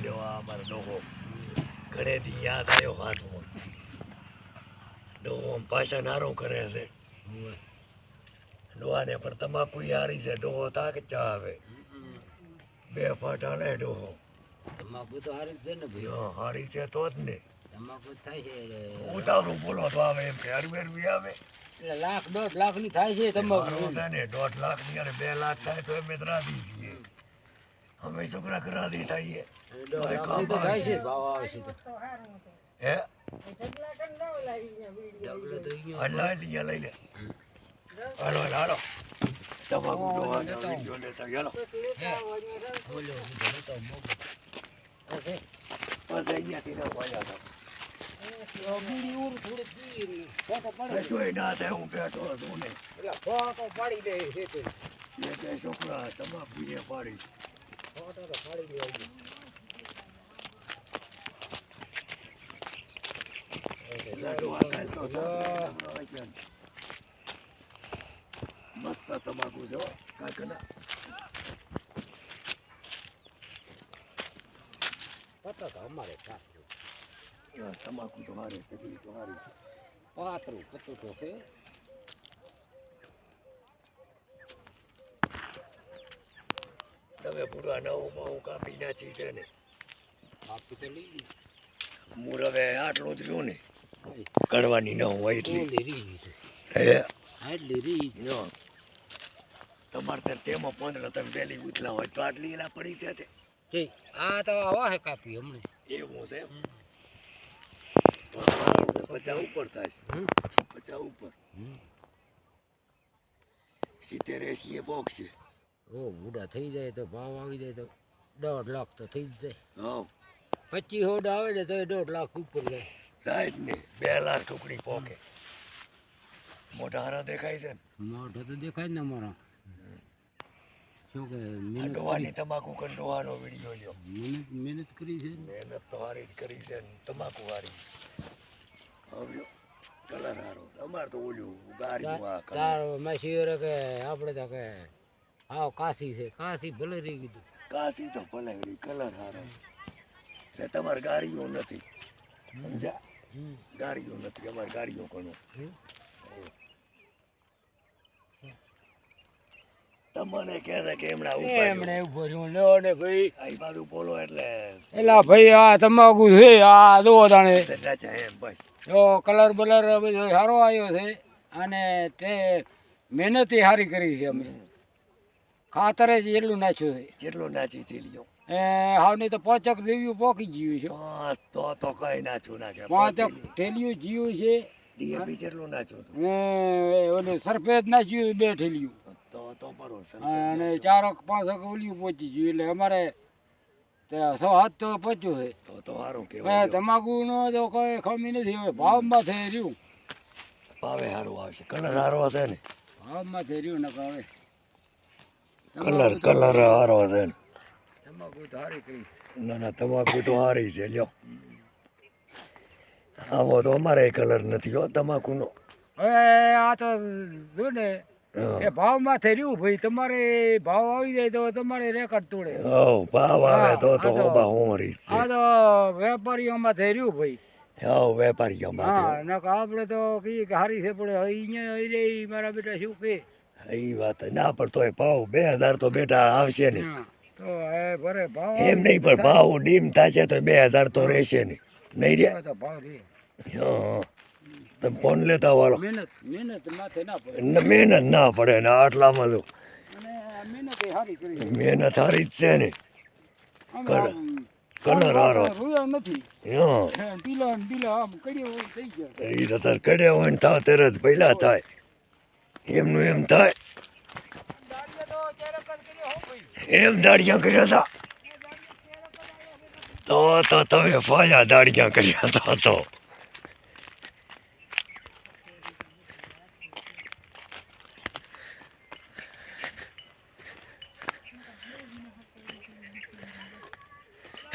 લ્યો આ અમારો ડોહો ઘરેથી યાદ આવ્યો હાથમાં ડોહો પાછા નારો કરે છે ડોહાને પણ તમાકુ હારી છે ડોહો તાક ચા આવે બે ફાટ હાલે ડોહો તમાકુ તો હારી જ છે ને ભાઈ હારી છે તો જ ને તમાકુ થાય છે ઉતાવળું બોલો તો આવે એમ કે હરવેરવી આવે એટલે લાખ 1.5 લાખ ની થાય છે તમાકુ છે ને 1.5 લાખ ની અને 2 લાખ થાય તો અમે રાજી છીએ અમે છોકરા કરાદી થઈએ થાય છે ભાવ આવે છે તો હે ડગલો તો લઈ લે હાલો હાલો તમાકુ ડોહા વિડીયો લેતા હાલો બોલો તો મોકો બસ અહીંયાથી ના પાડ્યા હતા બીડી ઉર થોડી પીરી ફોટો પાડી જોઈ ના થાય હું બેઠો હતો ને એટલે ફોટો પાડી દે છે તે બે છોકરા તમાકુ એ પાડી ફોટો તો પાડી દેવાય મસ્ત તમાકુ જો કાકના પતા તો અમારે તમાકુ તો હારે કેટલી તો હારી પાતળું પતું તો છે તમે પૂરા નવું કાપી નાખી છે ને આપી તો લઈ મૂર હવે આટલું જ રહ્યું ને કડવાની ન હોય એટલી લીરી હે હા લીરી તમારે ત્યાં તેમાં 15 તમે પહેલી ઉથલા હોય તો આટલી એલા પડી છે તે આ તો આવા હે કાપી હમણે એવું છે 50 ઉપર થાય છે 50 ઉપર 70-80 એ બોક્સ છે ઓ બુડા થઈ જાય તો ભાવ આવી જાય તો 1.5 લાખ તો થઈ જ જાય હા 25 હોડ આવે ને તો 1.5 લાખ ઉપર જાય જાય જ ને 2 લાખ ટુકડી પોકે મોટા હારા દેખાય છે ને મોઢો તો દેખાય ને અમારા શું કે ડોવાની તમાકુ કન ડોવાનો વિડીયો લ્યો મહેનત કરી છે મહેનત તો હારી જ કરી છે ને તમાકુ હારી હવે કલર હારો અમાર તો ઓલું ગાડીનું આ કલર તાર માસી કે આપણે તો કે હાવ કાશી છે કાશી ભલે રહી ગયું કાશી તો ભલે રહી કલર હારો એટલે તમારે ગાડીઓ નથી સમજા ગાડીઓ નથી અમારે ગાડીઓ કોનો તમને કહે છે કે એમણે ઉભો રહ્યો લ્યો ને ભાઈ આ બાજુ બોલો એટલે એલા ભાઈ આ તમાકુ છે આ દો દાણે એમ બસ જો કલર બલર બધો સારો આવ્યો છે અને તે મહેનત સારી કરી છે અમે ખાતરે જ એટલું નાખ્યું છે જેટલો નાચી થેલીઓ હાવ નહીં તો 5 દેવીઓ પોકી ગયું છે તો કઈ નાચું નાખે 5 ઠેલીઓ જીવ્યું છે ડીએપી જેટલું નાચું ઓલું સરફેદ નાખ્યું 2 ઠેલીઓ તો બરોબર અને 4-5 ઓલિયું પહોંચી ગયું એટલે અમારે 6-7 તો પહોંચ્યું છે તો સારું કહેવાય તમાકુનો તો કોઈ ખમી નથી હવે ભાવમાં થઈ રહ્યું ભાવે સારું આવશે કલર સારો હશે ને ભાવમાં થઈ રહ્યું ને હવે કલર સારો હશે ને તમાકુ તો સારી કરી ના તમાકુ તો સારી છે લ્યો આવો તો અમારે કલર નથી હો તમાકુનો હવે આ તો જો ને એ ભાવમાં થઈ રહ્યું ભાઈ તમારે ભાવ આવી જાય તો તમારે રેકર્ડ તોડે ભાવ આવે તો હોબા હોરી આ તો વેપારીઓમાં થઈ રહ્યું ભાઈ વેપારીઓમાં હા નકર આપણે તો કહીએ કે હારી છે પણ અહીંયા આવી રહી મારા બેટા શું કે એ વાત ના પણ તોય ભાવ 2000 તો બેટા આવશે ને તો એ ભરે ભાવ એમ નહીં પણ ભાવ ડીમ થશે તો 2000 તો રહેશે ને નહીં રે તો ભાવ રે તમે ફોન લેતા વાળો મહેનત માથે ના પડે મહેનત ના પડે ને આટલામાં લો અને મહેનત સારી કરી મહેનત સારી જ છે ને કલર હારો રોયા નથી હા પીલા આમ કર્યો થઈ ગયા એ તો તાર કડ્યા હોય ને થાવ તરત પહેલા થાય એમનું એમ થાય એમ દાડિયા કર્યા હતા તો તમે ફાયા દાડિયા કર્યા હતા તો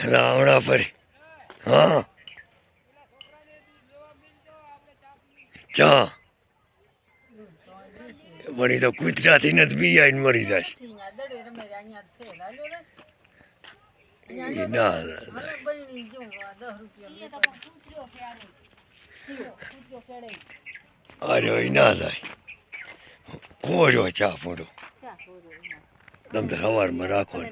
હમણાં ફરી હા ચા વળી તો કૂતરાથી નથી બી આવીને મરી જશે એ ના થાય. અરે એ ના થાય કોર્યો ચા પૂરો તમે તો સવારમાં રાખો ને